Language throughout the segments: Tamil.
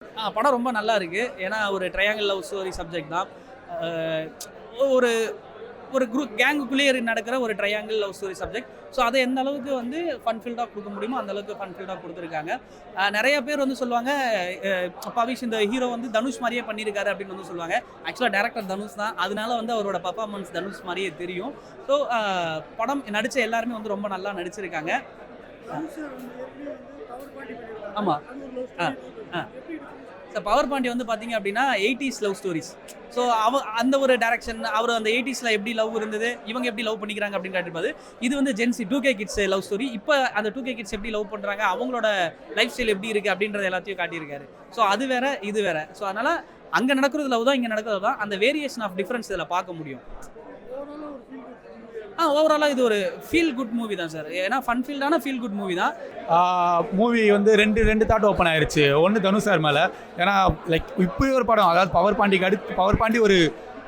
படம் ரொம்ப நல்லா இருக்கு. ஏன்னா ஒரு ட்ரையாங்கிள் லவ் ஸ்டோரி சப்ஜெக்ட் தான். ஒரு ஒரு கேங்குக்குள்ளேயே நடக்கிற ஒரு triangle love story subject. So அதை எந்த அளவுக்கு வந்து ஃபன்ஃபில்டாக கொடுக்க முடியுமோ அந்த அளவுக்கு ஃபன்ஃபில்டாக கொடுத்துருக்காங்க. நிறைய பேர் வந்து சொல்லுவாங்க, பவிஷ் இந்த ஹீரோ வந்து தனுஷ் மாதிரியே பண்ணியிருக்காரு அப்படின்னு வந்து சொல்லுவாங்க. ஆக்சுவலாக டேரக்டர் தனுஷ் தான், அதனால வந்து அவரோட பர்ஃபார்மன்ஸ் தனுஷ் மாதிரியே தெரியும். ஸோ படம் நடித்த எல்லாருமே வந்து ரொம்ப நல்லா நடிச்சிருக்காங்க. ஆமாம். ஸோ பவர் பாண்டி வந்து பார்த்தீங்க அப்படின்னா 80s லவ் ஸ்டோரிஸ். ஸோ அந்த ஒரு டேரக்ஷன், அவர் அந்த 80ஸ்ல எப்படி லவ் இருந்தது, இவங்க எப்படி லவ் பண்ணிக்கிறாங்க அப்படின்னு காட்டிருப்பாரு. இது வந்து gen Z 2K kids love story. இப்போ அந்த 2K கிட்ஸ் எப்படி லவ் பண்ணுறாங்க, அவங்களோட லைஃப் ஸ்டைல் எப்படி இருக்குது அப்படின்றது எல்லாத்தையும் காட்டியிருக்காரு. ஸோ அது வேற இது வேற. ஸோ அதனால் அங்கே நடக்கிறது லவ் தான், இங்கே நடக்கிறது தான். அந்த வேரியேஷன் ஆஃப் டிஃப்ரென்ஸ் இதில் பார்க்க முடியும். ஓவராலாக இது ஒரு ஃபீல் குட் மூவி தான் சார். ஏன்னா ஃபன்ஃபீல்டான ஃபீல் குட் மூவி தான். மூவி வந்து ரெண்டு தாட் ஓப்பன் ஆயிடுச்சு. ஒன்று தனுஷ் சார் மேலே, ஏன்னா லைக் இப்படி ஒரு படம், அதாவது பவர் பாண்டி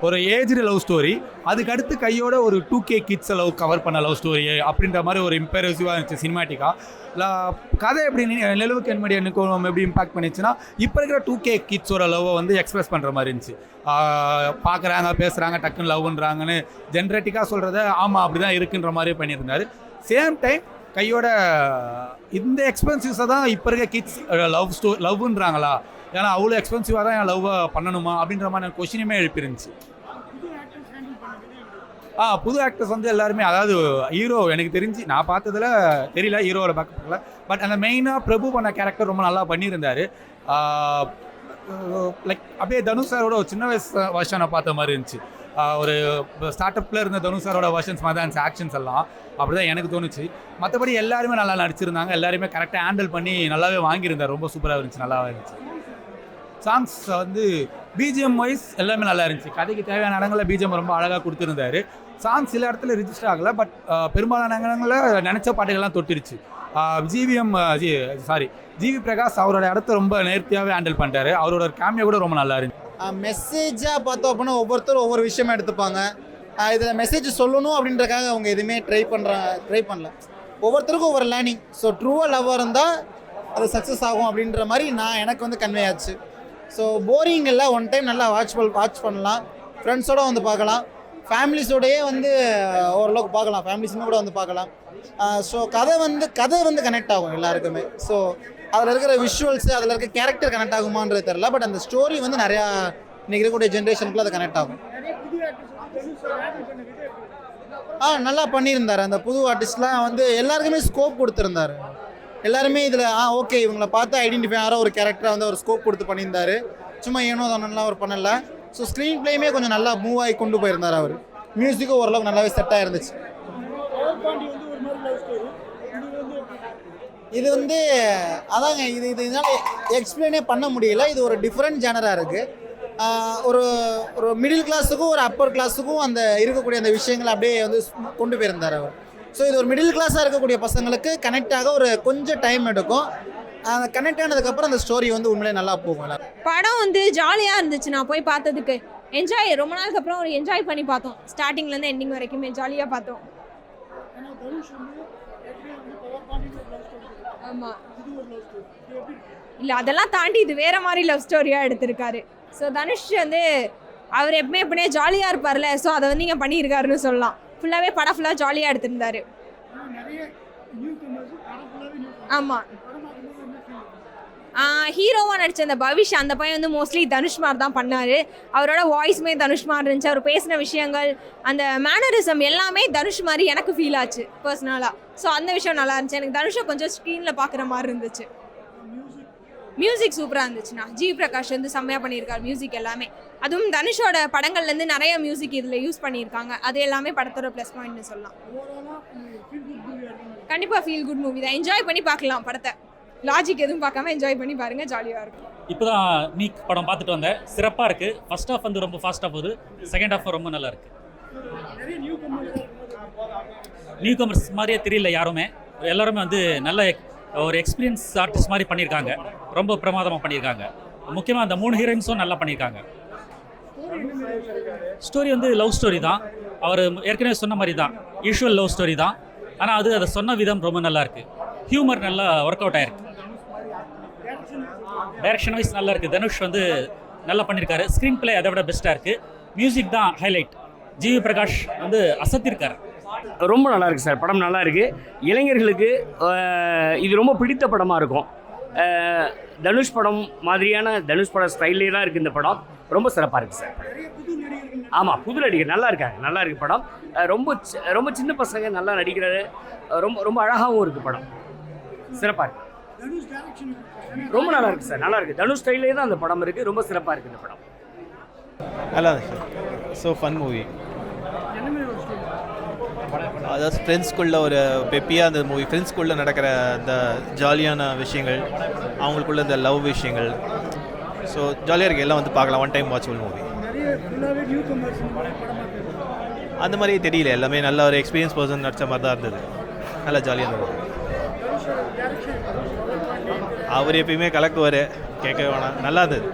ஒரு ஏஜ்டு லவ் ஸ்டோரி, அதுக்கு அடுத்து கையோட ஒரு 2K கிட்ஸை கவர் பண்ண லவ் ஸ்டோரி அப்படின்ற மாதிரி ஒரு இம்பேரசிவாக இருந்துச்சு சினிமாட்டிக்காக. கதை எப்படி நிலவுக்கு என்மடியனுக்கும் எப்படி இம்பாக்ட் பண்ணிச்சுன்னா, இப்போ இருக்கிற 2K கிட்ஸோட லவ்வை வந்து எக்ஸ்பிரஸ் பண்ணுற மாதிரி இருந்துச்சு. பார்க்குறாங்க, பேசுகிறாங்க, டக்குன்னு லவ்ன்றாங்கன்னு ஜென்ரேட்டிக்காக சொல்கிறத ஆமாம் அப்படி தான் இருக்குன்ற மாதிரி பண்ணியிருந்தார். சேம் டைம் கையோட இந்த எக்ஸ்பென்சிவ்ஸை தான் இப்போ இருக்க கிட்ஸ் லவ்ன்றாங்களா, ஏன்னா அவ்வளோ எக்ஸ்பென்சிவாக தான் என் லவ்வை பண்ணணுமா அப்படின்ற மாதிரி கொஸ்டினுமே எழுப்பிருந்துச்சு. புது ஆக்டர்ஸ் வந்து எல்லாருமே, அதாவது ஹீரோ எனக்கு தெரிஞ்சு நான் பார்த்ததில் தெரியல ஹீரோவோட பேக்கப்பில், பட் அந்த மெயினாக பிரபு பண்ண கேரக்டர் ரொம்ப நல்லா பண்ணியிருந்தார். லைக் அப்படியே தனுஷ் சாரோட ஒரு சின்ன வயசு வருஷனை பார்த்த மாதிரி இருந்துச்சு. ஒரு ஸ்டார்ட் அப்பில் இருந்த தனுஷ் சாரோட வெர்ஷன்ஸ் மாதிரி தான் இருந்துச்சு ஆக்ஷன்ஸ் எல்லாம், அப்படி தான் எனக்கு தோணுச்சு. மற்றபடி எல்லாருமே நல்லா நடிச்சிருந்தாங்க, எல்லாருமே கரெக்டாக ஹேண்டில் பண்ணி நல்லாவே வாங்கியிருந்தார். ரொம்ப சூப்பராக இருந்துச்சு, நல்லாவே இருந்துச்சு. சாங்ஸ் வந்து பிஜிஎம் வைஸ் எல்லாமே நல்லா இருந்துச்சு. கதைக்கு தேவையான இடங்களில் பிஜிஎம் ரொம்ப அழகாக கொடுத்துருந்தாரு. சாங்ஸ் சில இடத்துல ரிஜிஸ்டர் ஆகலை, பட் பெரும்பாலான இடங்களில் நினச்ச பாட்டுகள்லாம் தொட்டிருச்சு. ஜிவி பிரகாஷ் அவரோட இடத்த ரொம்ப நேர்த்தியாகவே ஹேண்டில் பண்ணிட்டாரு. அவரோட கேமியோ கூட ரொம்ப நல்லா இருந்துச்சு. மெசேஜாக பார்த்தோம் அப்படின்னா ஒவ்வொருத்தரும் ஒவ்வொரு விஷயமா எடுத்துப்பாங்க. இதில் மெசேஜ் சொல்லணும் அப்படின்றக்காக அவங்க எதுவுமே ட்ரை பண்ணல. ஒவ்வொருத்தருக்கும் ஒவ்வொரு லேர்னிங். ஸோ ட்ரூவாக லவ்வாக இருந்தால் அது சக்ஸஸ் ஆகும் அப்படின்ற மாதிரி எனக்கு வந்து கன்வே ஆச்சு. ஸோ போரிங் இல்லை, ஒன் டைம் நல்லா வாட்ச் பண்ணலாம், ஃப்ரெண்ட்ஸோடு வந்து பார்க்கலாம், ஃபேமிலிஸோடையே வந்து ஓரளவுக்கு பார்க்கலாம், ஃபேமிலிஸுமே கூட வந்து பார்க்கலாம். ஸோ கதை வந்து கனெக்ட் ஆகும் எல்லாருக்குமே. ஸோ அதில் இருக்கிற விஷுவல்ஸு, அதில் இருக்க கேரக்டர் கனெக்ட் ஆகுமான்றது தெரில, பட் அந்த ஸ்டோரி வந்து நிறையா இன்றைக்கி இருக்கக்கூடிய ஜென்ரேஷனுக்குள்ள அது கனெக்ட் ஆகும். நல்லா பண்ணியிருந்தார். அந்த புது ஆர்டிஸ்ட்லாம் வந்து எல்லாருக்குமே ஸ்கோப் கொடுத்துருந்தார். எல்லாருமே இதில் ஓகே இவங்களை பார்த்து ஐடென்டிஃபை ஆகிற ஒரு கேரக்டராக வந்து ஒரு ஸ்கோப் கொடுத்து பண்ணியிருந்தார். சும்மா ஏனோ தானெல்லாம் அவர் பண்ணலை. ஸோ ஸ்க்ரீன் பிளேயுமே கொஞ்சம் நல்லா மூவ் ஆகி கொண்டு போயிருந்தார் அவர். மியூசிக்கும் ஓரளவுக்கு நல்லாவே செட்டாக இருந்துச்சு. இது வந்து அதாங்க, இதனால் எக்ஸ்பிளைனே பண்ண முடியல. இது ஒரு டிஃப்ரெண்ட் ஜேனராக இருக்குது. ஒரு மிடில் கிளாஸுக்கும் ஒரு அப்பர் கிளாஸுக்கும் அந்த இருக்கக்கூடிய அந்த விஷயங்களை அப்படியே வந்து கொண்டு போயிருந்தார் அவர். ஸோ இது ஒரு மிடில் கிளாஸாக இருக்கக்கூடிய பசங்களுக்கு கனெக்ட் ஆக ஒரு கொஞ்சம் டைம் எடுக்கும். அந்த கனெக்ட் ஆனதுக்கப்புறம் அந்த ஸ்டோரி வந்து உண்மையிலே நல்லா போகும். படம் வந்து ஜாலியாக இருந்துச்சு. நான் போய் பார்த்ததுக்கு ரொம்ப நாளுக்கு அப்புறம் ஒரு என்ஜாய் பண்ணி பார்த்தோம். ஸ்டார்டிங்லேருந்து எண்டிங் வரைக்குமே ஜாலியாக பார்த்தோம். ஆமாம், இல்லை அதெல்லாம் தாண்டி இது வேறு மாதிரி லவ் ஸ்டோரியாக எடுத்திருக்காரு. ஸோ தனுஷ் வந்து அவர் எப்படியே ஜாலியாக இருப்பார்ல, ஸோ அதை வந்து இங்கே பண்ணியிருக்காருன்னு சொல்லலாம். ஃபுல்லாகவே படம் ஃபுல்லாக ஜாலியாக எடுத்திருந்தார். ஆமாம், ஹீரோவாக நடித்த அந்த பவிஷ், அந்த பையன் வந்து மோஸ்ட்லி தனுஷ்மார் தான் பண்ணார். அவரோட வாய்ஸுமே தனுஷ்மார் இருந்துச்சு. அவர் பேசின விஷயங்கள், அந்த மேனரிசம் எல்லாமே தனுஷ் மாதிரி எனக்கு ஃபீல் ஆச்சு பர்சனலாக. ஸோ அந்த விஷயம் நல்லா இருந்துச்சு. எனக்கு தனுஷை கொஞ்சம் ஸ்க்ரீனில் பார்க்குற மாதிரி இருந்துச்சு. மியூசிக் சூப்பராக இருந்துச்சுண்ணா. ஜிவி பிரகாஷ் வந்து செம்மையாக பண்ணியிருக்காரு மியூசிக் எல்லாமே. அதுவும் தனுஷோட படங்கள்லேருந்து நிறைய மியூசிக் இதில் யூஸ் பண்ணியிருக்காங்க. அது எல்லாமே படத்தோட ப்ளஸ் பாயிண்ட்னு சொல்லலாம். கண்டிப்பாக ஃபீல் குட் மூவி தான். என்ஜாய் பண்ணி பார்க்கலாம் படத்தை. லாஜிக் எதுவும் பார்க்காம என்ஜாய் பண்ணி பாருங்கள், ஜாலியாக இருக்கும். இப்போ தான் நீக் படம் பார்த்துட்டு வந்தேன். சிறப்பாக இருக்குது. ஃபர்ஸ்ட் ஹாஃப் வந்து ரொம்ப ஃபாஸ்ட்டாக போகுது, செகண்ட் ஹாஃப் ரொம்ப நல்லா இருக்குது. நியூ கமர்ஸ் மாதிரியே தெரியல யாருமே. எல்லாருமே வந்து நல்ல ஒரு எக்ஸ்பீரியன்ஸ் ஆர்டிஸ்ட் மாதிரி பண்ணியிருக்காங்க. ரொம்ப பிரமாதமாக பண்ணியிருக்காங்க. முக்கியமாக அந்த 3 ஹீரோயின்ஸும் நல்லா பண்ணியிருக்காங்க. ஸ்டோரி வந்து லவ் ஸ்டோரி தான். அவர் ஏற்கனவே சொன்ன மாதிரி தான், யூஷுவல் லவ் ஸ்டோரி தான். ஆனால் அதை சொன்ன விதம் ரொம்ப நல்லா இருக்குது. ஹியூமர் நல்லா ஒர்க் அவுட் ஆயிருக்கு. டைரக்ஷன் வைஸ் நல்லா இருக்குது. தனுஷ் வந்து நல்லா பண்ணியிருக்காரு. ஸ்க்ரீன் பிளே அதை விட பெஸ்ட்டாக இருக்குது. மியூசிக் தான் ஹைலைட். ஜிவி பிரகாஷ் வந்து அசத்திருக்காரு. ரொம்ப நல்லா இருக்குது சார். படம் நல்லா இருக்குது. இளைஞர்களுக்கு இது ரொம்ப பிடித்த படமாக இருக்கும். தனுஷ் படம் மாதிரியான தனுஷ் படம் ஸ்டைல்லே தான் இருக்குது இந்த படம். ரொம்ப சிறப்பாக இருக்குது சார். ஆமாம், புது நடிகர் நல்லா இருக்காங்க. நல்லா இருக்குது படம். ரொம்ப சின்ன பசங்க நல்லா நடிக்கிறாரு. ரொம்ப அழகாகவும் இருக்குது படம். சிறப்பாக இருக்குது. ரொம்ப நல்லா இருக்குது சார். நல்லா இருக்குது. தனுஷ் ஸ்டைல்லே தான் அந்த படம் இருக்குது. ரொம்ப சிறப்பாக இருக்குது இந்த படம். நல்லா இருக்கு சார். So fun movie. அதாவது ஃப்ரெண்ட்ஸ்குள்ளே ஒரு பெப்பியாக அந்த மூவி, ஃப்ரெண்ட்ஸ்குள்ளே நடக்கிற அந்த ஜாலியான விஷயங்கள், அவங்களுக்குள்ள இந்த லவ் விஷயங்கள், ஸோ ஜாலியாக இருக்குது. எல்லாம் வந்து பார்க்கலாம். One time watchable movie. அந்த மாதிரியே தெரியல. எல்லாமே நல்ல ஒரு எக்ஸ்பீரியன்ஸ் பர்சன் நடித்த மாதிரி தான் இருந்தது. நல்லா ஜாலியாக இருந்தது. அவர் எப்பயுமே கலக்குவார், கேட்க வேணாம். நல்லா இருந்தது.